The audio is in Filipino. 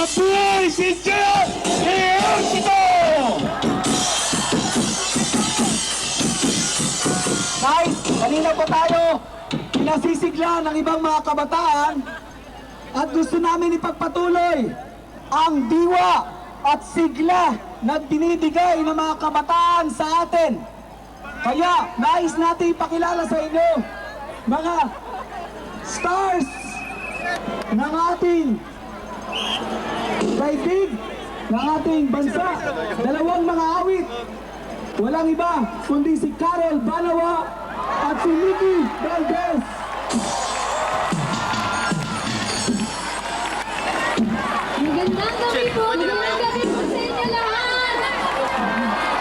Mabuhay si Jeff Ejercito! Guys, kanina po tayo pinasisigla ng ibang mga kabataan at gusto namin ipagpatuloy ang diwa at sigla na binibigay ng mga kabataan sa atin. Kaya nais natin ipakilala sa inyo mga stars ng ating daigdig, ng ating bansa. Dalawang mga awit, walang iba kundi si Carol Banawa at si Nikki Valdez. Magandang gabi po! Magandang gabi po sa inyo lahat!